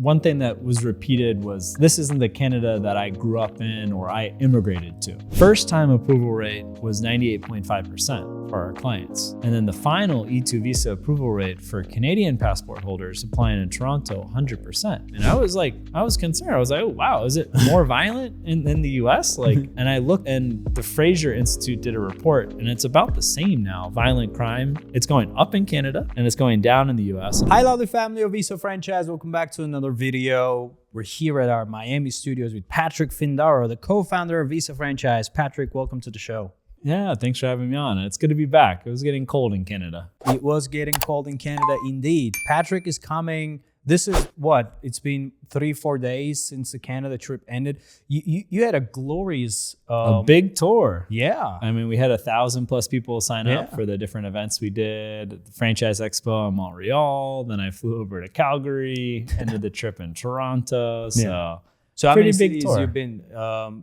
one thing that was repeated was, this isn't the Canada that I grew up in or I immigrated to. First time approval rate was 98.5% for our clients. And then the final E2 visa approval rate for Canadian passport holders applying in Toronto, 100%. And I was concerned. I was like, oh, wow, is it more violent in the US? And I looked, and the Fraser Institute did a report, and it's about the same now. Violent crime, it's going up in Canada and it's going down in the US. Hi, lovely family of Visa Franchise. Welcome back to another video. We're here at our Miami studios with Patrick Findaro, the co-founder of Visa Franchise. Patrick, welcome to the show. Yeah, thanks for having me on. It's good to be back. It was getting cold in Canada. It was getting cold in Canada indeed. Patrick is coming. This is what? It's been 3-4 days since the Canada trip ended. You had a glorious... a big tour. Yeah. I mean, we had 1,000+ people sign up for the different events we did. The Franchise Expo in Montreal. Then I flew over to Calgary, ended the trip in Toronto. So how pretty many big cities tour. You've been?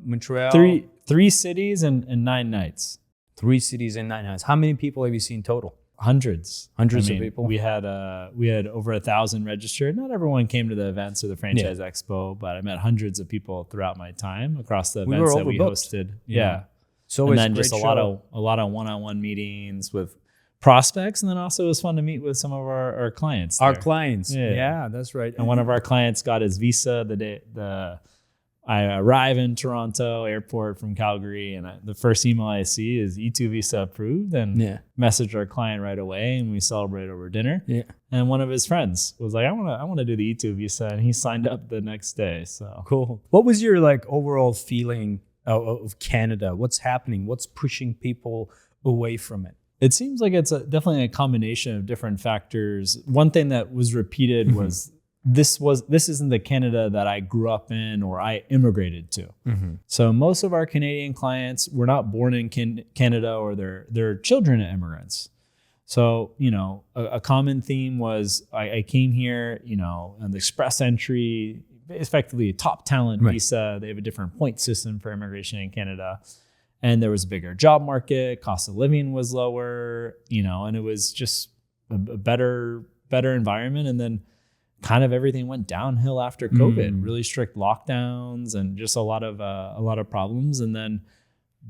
Montreal? Three cities and 9 nights. 3 cities and 9 nights. How many people have you seen total? Hundreds of people. We had over 1,000 registered. Not everyone came to the events or the Franchise Expo, but I met hundreds of people throughout my time across the events that we hosted. Yeah. So and then just a lot of one-on-one meetings with prospects, and then also it was fun to meet with some of our clients. Our clients. Yeah, that's right. And one of our clients got his visa the day I arrive in Toronto airport from Calgary, and the first email I see is E2 visa approved, and message our client right away, and we celebrate over dinner. Yeah. And one of his friends was like, I want to do the E2 visa, and he signed up the next day. So cool. What was your overall feeling of Canada? What's happening? What's pushing people away from it? It seems like it's definitely a combination of different factors. One thing that was repeated was, this isn't the Canada that I grew up in or I immigrated to. So most of our Canadian clients were not born in Canada, or they're children of immigrants. So, a common theme was I came here, on the express entry, effectively a top talent visa. They have a different point system for immigration in Canada. And there was a bigger job market, cost of living was lower, and it was just a better environment. And then kind of everything went downhill after COVID, really strict lockdowns and just a lot of problems. And then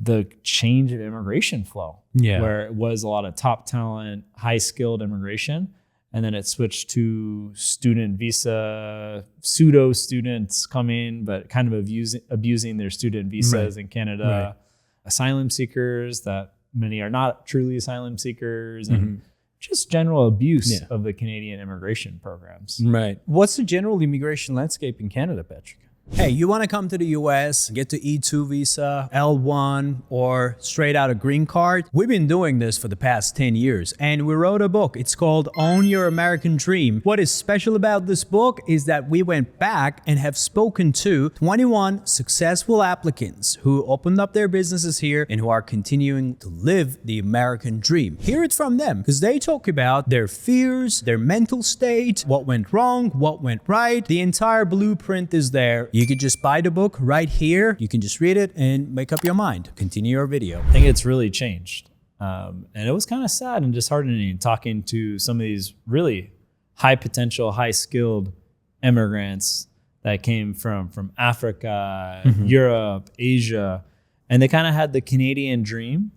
the change of immigration flow, where it was a lot of top talent, high skilled immigration. And then it switched to student visa, pseudo students coming, but kind of abusing their student visas in Canada, asylum seekers that many are not truly asylum seekers, and just general abuse of the Canadian immigration programs. Right. What's the general immigration landscape in Canada, Patrick? Hey, you want to come to the US, get the E2 visa, L1, or straight out a green card? We've been doing this for the past 10 years, and we wrote a book. It's called Own Your American Dream. What is special about this book is that we went back and have spoken to 21 successful applicants who opened up their businesses here and who are continuing to live the American dream. Hear it from them, because they talk about their fears, their mental state, what went wrong, what went right. The entire blueprint is there. You could just buy the book right here. You can just read it and make up your mind. Continue your video. I think it's really changed. And it was kind of sad and disheartening talking to some of these really high potential, high skilled immigrants that came from Africa, Europe, Asia, and they kind of had the Canadian dream,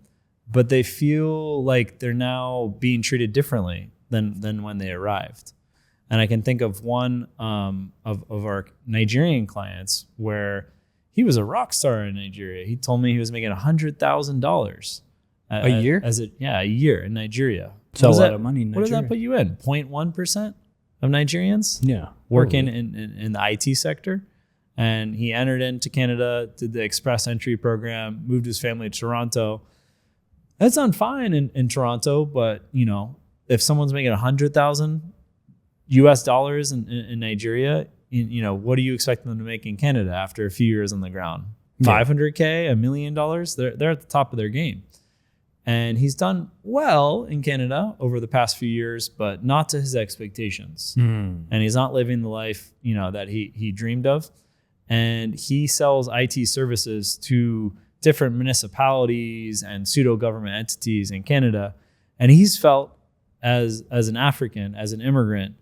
but they feel like they're now being treated differently than when they arrived. And I can think of one of our Nigerian clients where he was a rock star in Nigeria. He told me he was making $100,000 a year. A year in Nigeria. So a lot of money in Nigeria. What does that put you in? 0.1% of Nigerians? Yeah, working in the IT sector. And he entered into Canada, did the express entry program, moved his family to Toronto. That's done fine in Toronto, but if someone's making $100,000 US dollars in Nigeria, what do you expect them to make in Canada after a few years on the ground? $500K, $1 million? They're at the top of their game. And he's done well in Canada over the past few years, but not to his expectations. And he's not living the life, that he dreamed of. And he sells IT services to different municipalities and pseudo-government entities in Canada. And he's felt as an African, as an immigrant,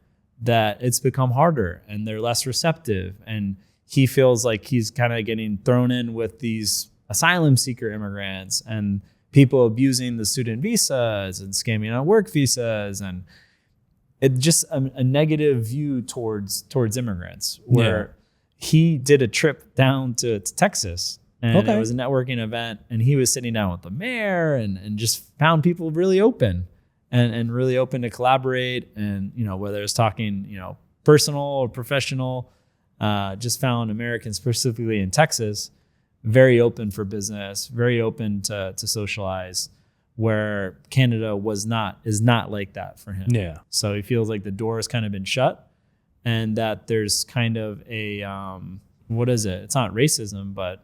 that it's become harder and they're less receptive. And he feels like he's kind of getting thrown in with these asylum seeker immigrants and people abusing the student visas and scamming on work visas, and it's just a negative view towards immigrants. Where he did a trip down to Texas, and it was a networking event, and he was sitting down with the mayor and just found people really open and really open to collaborate. And, you know, whether it's talking, you know, personal or professional, just found Americans specifically in Texas very open for business, very open to socialize, where Canada is not like that for him. Yeah. So he feels like the door has kind of been shut, and that there's kind of a what is it? It's not racism, but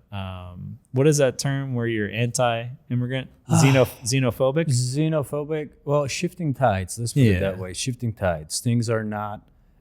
what is that term where you're anti-immigrant? Xenophobic? Xenophobic. Well, shifting tides. Let's put it that way. Shifting tides. Things are not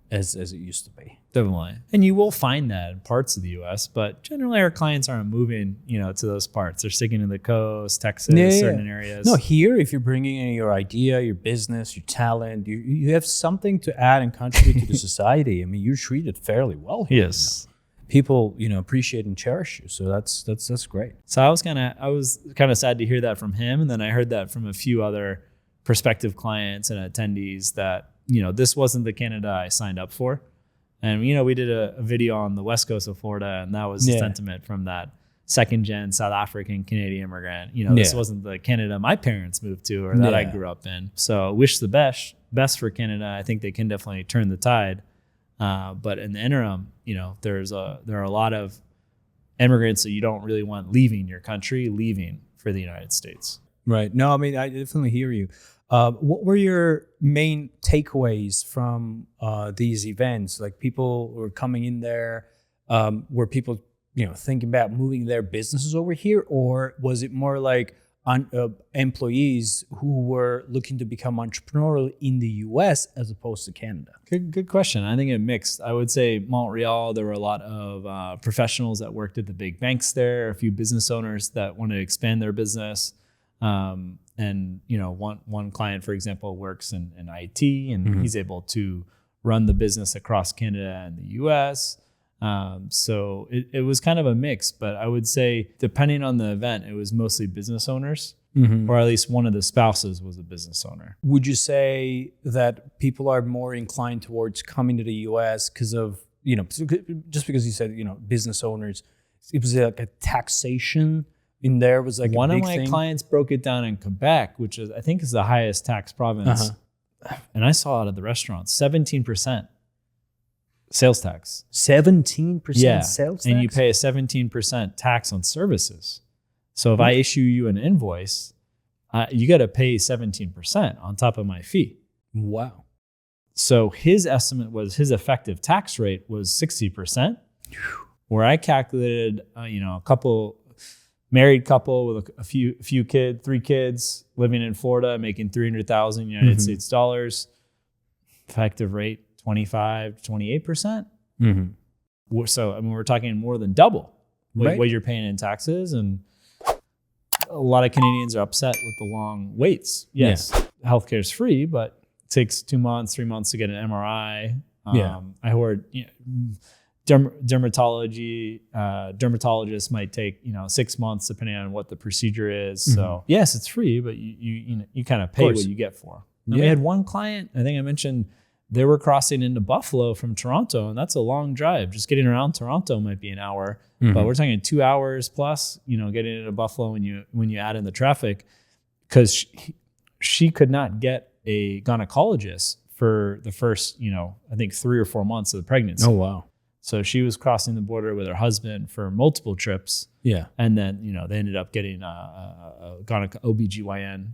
as it used to be. Definitely. And you will find that in parts of the U.S., but generally our clients aren't moving, you know, to those parts. They're sticking to the coast, Texas, certain areas. No, here, if you're bringing in your idea, your business, your talent, you have something to add and contribute to the society. I mean, you're treated fairly well here. Yes. You know? People, you know, appreciate and cherish you. So that's great. So I was kind of sad to hear that from him. And then I heard that from a few other prospective clients and attendees that, you know, this wasn't the Canada I signed up for. And, you know, we did a video on the west coast of Florida, and that was the sentiment from that second-gen South African Canadian immigrant. You know, this wasn't the Canada my parents moved to or that I grew up in. So wish the best for Canada. I think they can definitely turn the tide. But in the interim, you know, there are a lot of immigrants that you don't really want leaving your country, leaving for the United States. Right. No, I mean, I definitely hear you. What were your main takeaways from these events? Like, people were coming in there, were people, you know, thinking about moving their businesses over here, or was it more like employees who were looking to become entrepreneurial in the U.S. as opposed to Canada? Good question. I think it mixed. I would say Montreal, there were a lot of professionals that worked at the big banks there, a few business owners that wanted to expand their business. And, you know, one client, for example, works in IT, and he's able to run the business across Canada and the US. So it was kind of a mix, but I would say depending on the event, it was mostly business owners, or at least one of the spouses was a business owner. Would you say that people are more inclined towards coming to the US because of, you know, just because you said, you know, business owners, it was like a taxation in there was like one a of big my thing? Clients broke it down in Quebec, which is I think is the highest tax province, and I saw it at the restaurant, 17% sales tax. 17% sales tax, and you pay a 17% tax on services. So if I issue you an invoice, you got to pay 17% on top of my fee. Wow. So his estimate was his effective tax rate was 60%, where I calculated, you know, married couple with a few kids, 3 kids living in Florida, making $300,000 United States dollars, effective rate 25 to 28%. So I mean, we're talking more than double what you're paying in taxes, and a lot of Canadians are upset with the long waits. Yes, healthcare is free, but it takes 2 months, 3 months to get an MRI. I heard, you know, dermatologists might take, you know, 6 months depending on what the procedure is. So yes, it's free, but you kind of pay what you get for. We had one client, I think I mentioned, they were crossing into Buffalo from Toronto, and that's a long drive. Just getting around Toronto might be an hour, but we're talking 2 hours plus, you know, getting into Buffalo when you add in the traffic, because she could not get a gynecologist for the first, you know, I think 3 or 4 months of the pregnancy. Oh, wow. So she was crossing the border with her husband for multiple trips. Yeah. And then, you know, they ended up getting a OBGYN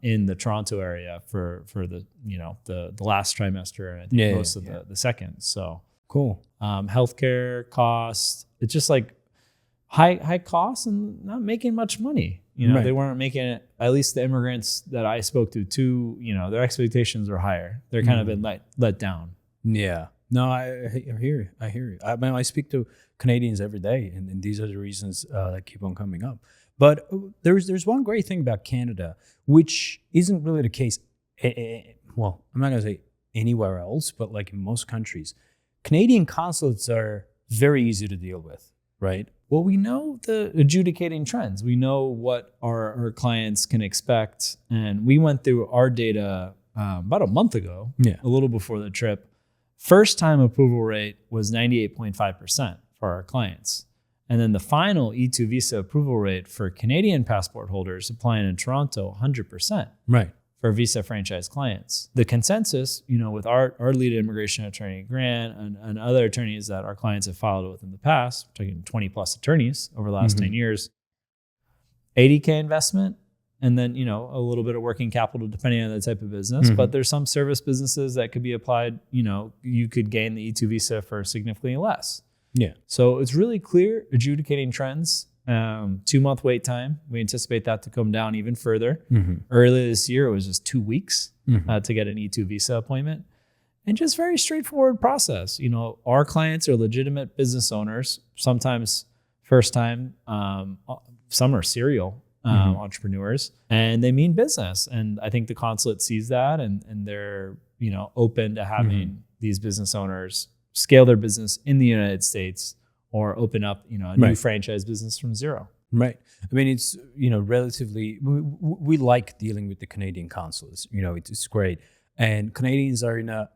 in the Toronto area for the, you know, the last trimester, and I think most of the second. So cool. Healthcare costs, it's just like high costs and not making much money. You know, they weren't making it, at least the immigrants that I spoke to, you know, their expectations are higher. They're kind of been let down. Yeah. No, I hear you. I hear you. I mean, I speak to Canadians every day, and these are the reasons that keep on coming up. But there's one great thing about Canada, which isn't really the case. Well, I'm not going to say anywhere else, but like in most countries, Canadian consulates are very easy to deal with, right? Well, we know the adjudicating trends. We know what our clients can expect. And we went through our data about a month ago, a little before the trip. First time approval rate was 98.5% for our clients. And then the final E2 visa approval rate for Canadian passport holders applying in Toronto, 100%. Right. For visa franchise clients. The consensus, with our lead immigration attorney, Grant, and other attorneys that our clients have filed with in the past, we're talking 20 plus attorneys over the last 10 years, 80K investment, and then, a little bit of working capital depending on the type of business. But there's some service businesses that could be applied, you could gain the E2 visa for significantly less. Yeah. So it's really clear adjudicating trends. 2-month wait time. We anticipate that to come down even further. Earlier this year, it was just 2 weeks to get an E2 visa appointment, and just very straightforward process. Our clients are legitimate business owners, sometimes first time, some are serial entrepreneurs, and they mean business. And I think the consulate sees that, and they're open to having these business owners scale their business in the United States, or open up, a new franchise business from zero. Right. I mean, it's, relatively, we like dealing with the Canadian consulates. It's great. And Canadians are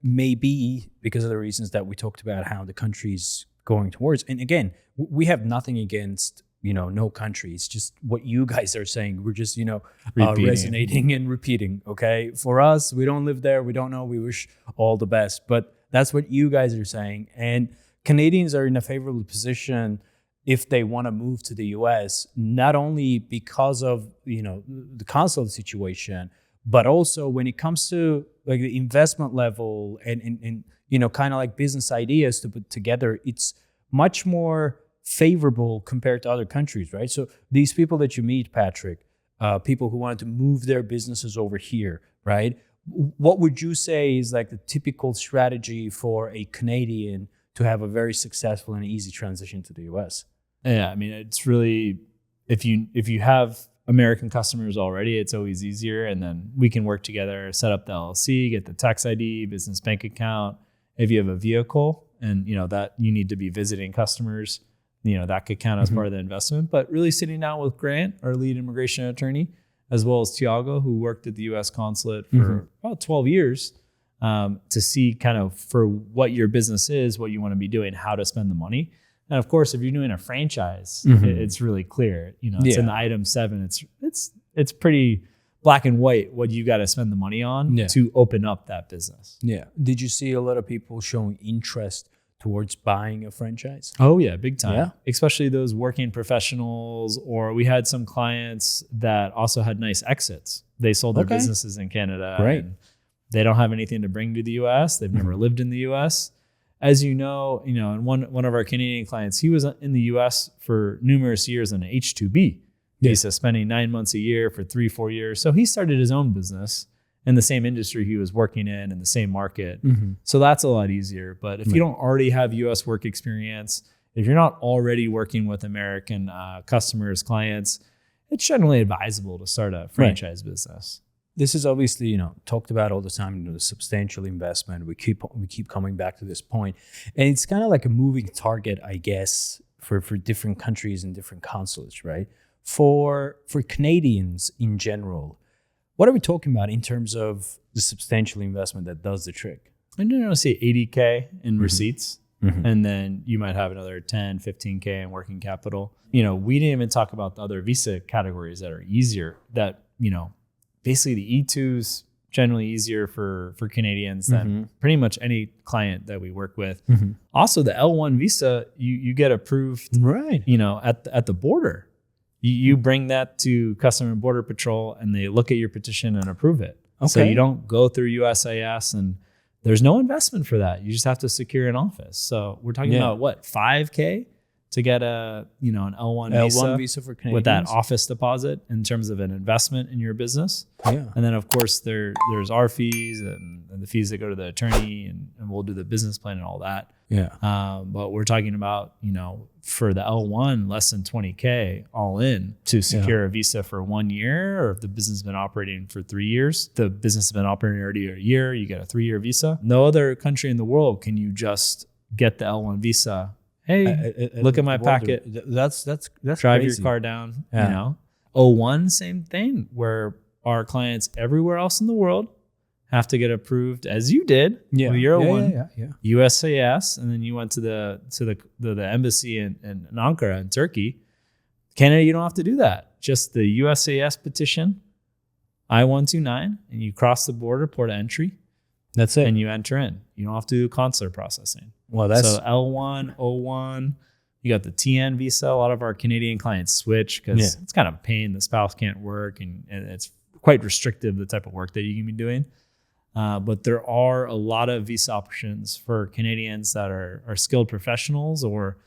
maybe because of the reasons that we talked about, how the country's going towards. And again, we have nothing against, no country. It's just what you guys are saying. We're just, resonating and repeating. Okay. For us, we don't live there. We don't know. We wish all the best. But that's what you guys are saying. And Canadians are in a favorable position if they want to move to the US, not only because of, the consulate situation, but also when it comes to like the investment level and kind of like business ideas to put together, it's much more favorable compared to other countries, right? So these people that you meet, Patrick, people who wanted to move their businesses over here, right? What would you say is like the typical strategy for a Canadian to have a very successful and easy transition to the US? Yeah, I mean, it's really, if you have American customers already, it's always easier. And then we can work together, set up the LLC, get the tax ID, business bank account. If you have a vehicle and, that you need to be visiting customers, that could count as part of the investment. But really sitting down with Grant, our lead immigration attorney, as well as Tiago, who worked at the US consulate for about 12 years, to see kind of for what your business is, what you want to be doing, how to spend the money. And of course, if you're doing a franchise, it's really clear. It's in the item 7. It's pretty black and white what you got to spend the money on to open up that business. Yeah. Did you see a lot of people showing interest towards buying a franchise? Oh yeah, big time. Yeah. Especially those working professionals, or we had some clients that also had nice exits. They sold their businesses in Canada. Great. And they don't have anything to bring to the US. They've never lived in the US. As you know, and one of our Canadian clients, he was in the US for numerous years on an H-2B visa, spending 9 months a year for 3-4 years. So he started his own business in the same industry he was working in the same market. So that's a lot easier. But if you don't already have US work experience, if you're not already working with American customers, clients, it's generally advisable to start a franchise business. This is obviously, talked about all the time, the substantial investment. We keep coming back to this point. And it's kind of like a moving target, I guess, for different countries and different consulates, right? For Canadians in general, what are we talking about in terms of the substantial investment that does the trick? I'm going to say 80K in receipts. And then you might have another 10, 15K in working capital. We didn't even talk about the other visa categories that are easier, that, basically the E2's generally easier for Canadians than pretty much any client that we work with. Also, the L1 visa, you get approved, right? At the border. You bring that to Customs and Border Patrol, and they look at your petition and approve it. Okay. So you don't go through USIS, and there's no investment for that. You just have to secure an office. So we're talking about what, 5K to get a an L1 L1 visa for Canadians with that office deposit in terms of an investment in your business. Yeah. And then of course there's our fees and the fees that go to the attorney, and we'll do the business plan and all that. Yeah. But we're talking about, for the L1, less than $20K all in to secure a visa for 1 year, or if the business has been operating for 3 years, the business has been operating already a year, you get a 3-year visa. No other country in the world can you just get the L1 visa. Hey, look at my packet. That's drive crazy. your car down. O1, same thing, where our clients everywhere else in the world have to get approved as you did. Yeah. You're yeah. USAS, and then you went to the embassy in Ankara in Turkey. Canada, you don't have to do that. Just the USAS petition, I-129, and you cross the border, port of entry. That's it. And you enter in. You don't have to do consular processing. Well, that's so L1, O1. You got the TN visa. A lot of our Canadian clients switch because it's kind of a pain. The spouse can't work, and it's quite restrictive, the type of work that you can be doing. But there are a lot of visa options for Canadians that are skilled professionals or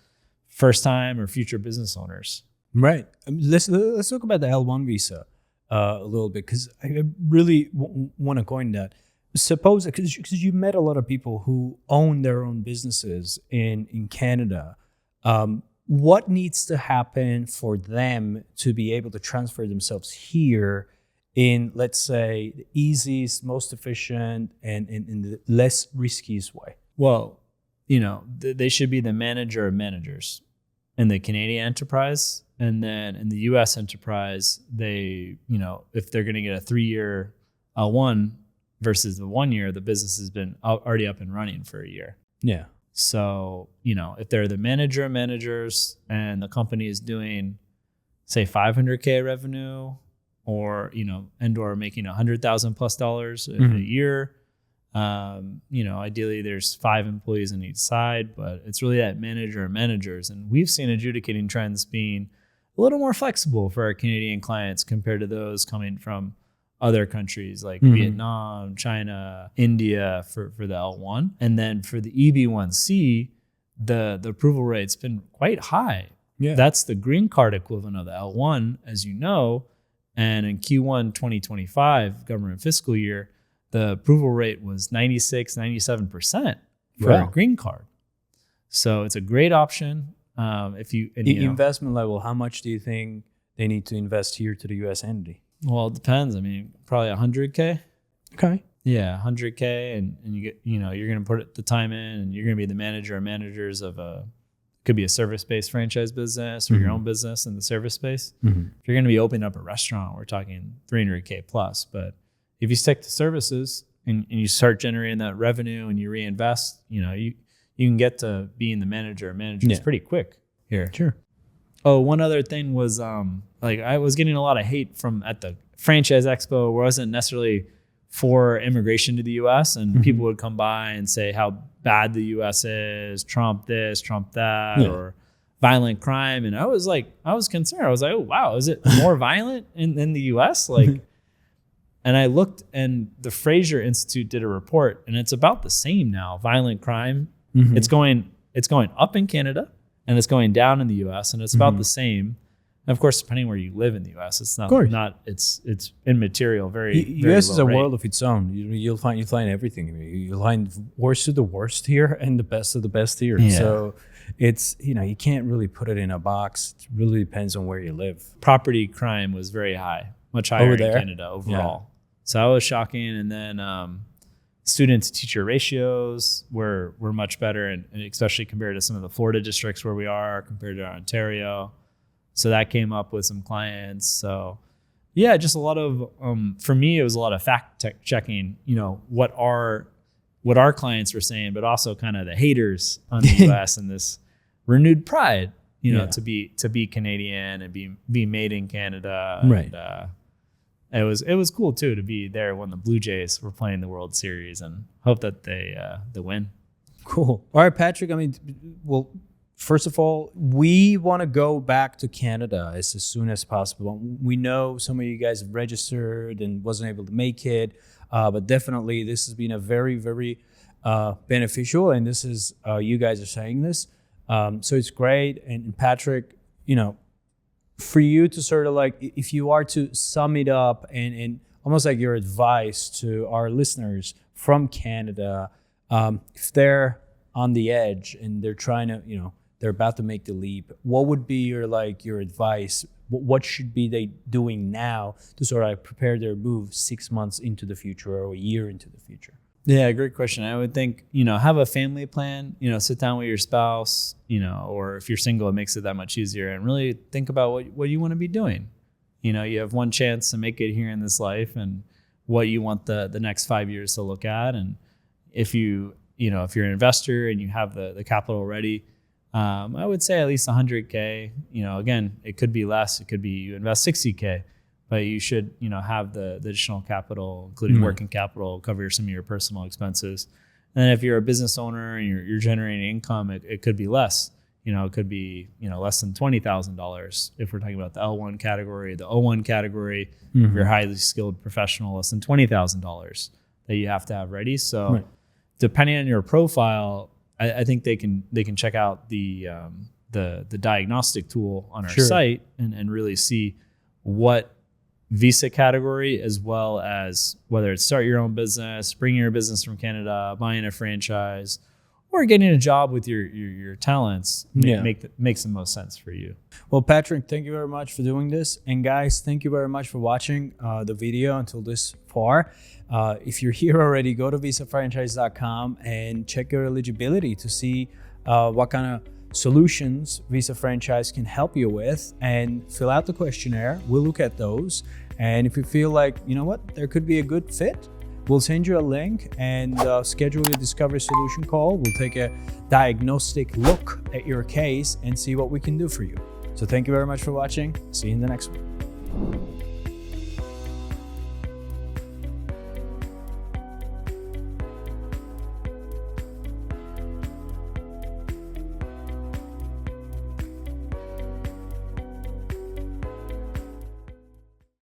first-time or future business owners. Right. Let's talk about the L1 visa a little bit, because I really want to go into that. Suppose, because you met a lot of people who own their own businesses in Canada. What needs to happen for them to be able to transfer themselves here in, let's say, the easiest, most efficient, and in the less riskiest way? Well, they should be the manager of managers in the Canadian enterprise. And then in the U.S. enterprise, they, if they're going to get a 3-year L1 versus the 1 year, the business has been already up and running for a year. Yeah. So, if they're the manager of managers and the company is doing, say, $500K revenue, or and/or making $100,000+ in a year, ideally there's 5 employees on each side, but it's really that manager of managers. And we've seen adjudicating trends being a little more flexible for our Canadian clients compared to those coming from other countries like Vietnam, China, India for the L1. And then for the EB1C, the approval rate's been quite high. Yeah. That's the green card equivalent of the L1, as you know. And in Q1 2025, government fiscal year, the approval rate was 96, 97% for a green card. So it's a great option. Investment level, how much do you think they need to invest here to the U.S. entity? Well, it depends. I mean, probably $100K. Okay. Yeah, $100K, and you get, you're going to put the time in, and you're going to be the manager or managers of could be a service-based franchise business or your own business in the service space. If you're going to be opening up a restaurant, we're talking $300K plus. But if you stick to services and you start generating that revenue and you reinvest, you can get to being the manager or managers pretty quick here. Sure. Oh, one other thing was I was getting a lot of hate at the franchise expo, where I wasn't necessarily for immigration to the U.S. and people would come by and say how bad the U.S. is, Trump this, Trump that, or violent crime. And I was concerned. I was like, oh, wow, is it more violent in the U.S.? And I looked, and the Fraser Institute did a report, and it's about the same now. Violent crime, it's going up in Canada, and it's going down in the U.S., and it's about the same. And of course, depending where you live in the U.S., it's not it's immaterial. Very U.S. is a rate. world of its own. You'll find everything. You'll find worst of the worst here and the best of the best here. Yeah. So it's you can't really put it in a box. It really depends on where you live. Property crime was very high, much higher in Canada overall. Yeah. So that was shocking. And then student to teacher ratios were much better, and especially compared to some of the Florida districts where we are compared to Ontario. So that came up with some clients. So yeah, just a lot of, for me, it was a lot of fact checking, what our clients were saying, but also kind of the haters on the US and this renewed pride, to be Canadian and be made in Canada. Right. And it was cool too to be there when the Blue Jays were playing the World Series, and hope that they win. Cool. All right, Patrick. I mean, well, first of all, we want to go back to Canada as soon as possible. We know some of you guys have registered and wasn't able to make it, but definitely this has been a very, very beneficial, and this is, you guys are saying this, So it's great. And Patrick, you know, for you to sort of like, if you are to sum it up and almost like your advice to our listeners from Canada, if they're on the edge and they're trying to, you know, they're about to make the leap, what would be your advice? What should be they doing now to sort of prepare their move 6 months into the future or a year into the future? Yeah, great question. I would think, you know, have a family plan, you know, sit down with your spouse, you know, or if you're single, it makes it that much easier, and really think about what you want to be doing. You know, you have one chance to make it here in this life, and what you want the next 5 years to look at. And if you're an investor and you have the capital ready, I would say at least 100K. You know, again, it could be less. It could be you invest 60K, but you should, you know, have the additional capital, including working capital, cover some of your personal expenses. And then if you're a business owner and you're generating income, it could be less. You know, it could be, you know, less than $20,000 if we're talking about the L1 category. The O1 category, if you're a highly skilled professional, less than $20,000 that you have to have ready. So depending on your profile, I think they can check out the diagnostic tool on our site and really see what visa category, as well as whether it's start your own business, bring your business from Canada, buying a franchise, or getting a job with your talents makes the most sense for you. Well, Patrick, thank you very much for doing this. And guys, thank you very much for watching the video until this far. If you're here already, go to visafranchise.com and check your eligibility to see what kind of solutions Visa Franchise can help you with, and fill out the questionnaire. We'll look at those. And if you feel like, you know what, there could be a good fit, we'll send you a link and schedule your discovery solution call. We'll take a diagnostic look at your case and see what we can do for you. So thank you very much for watching. See you in the next one.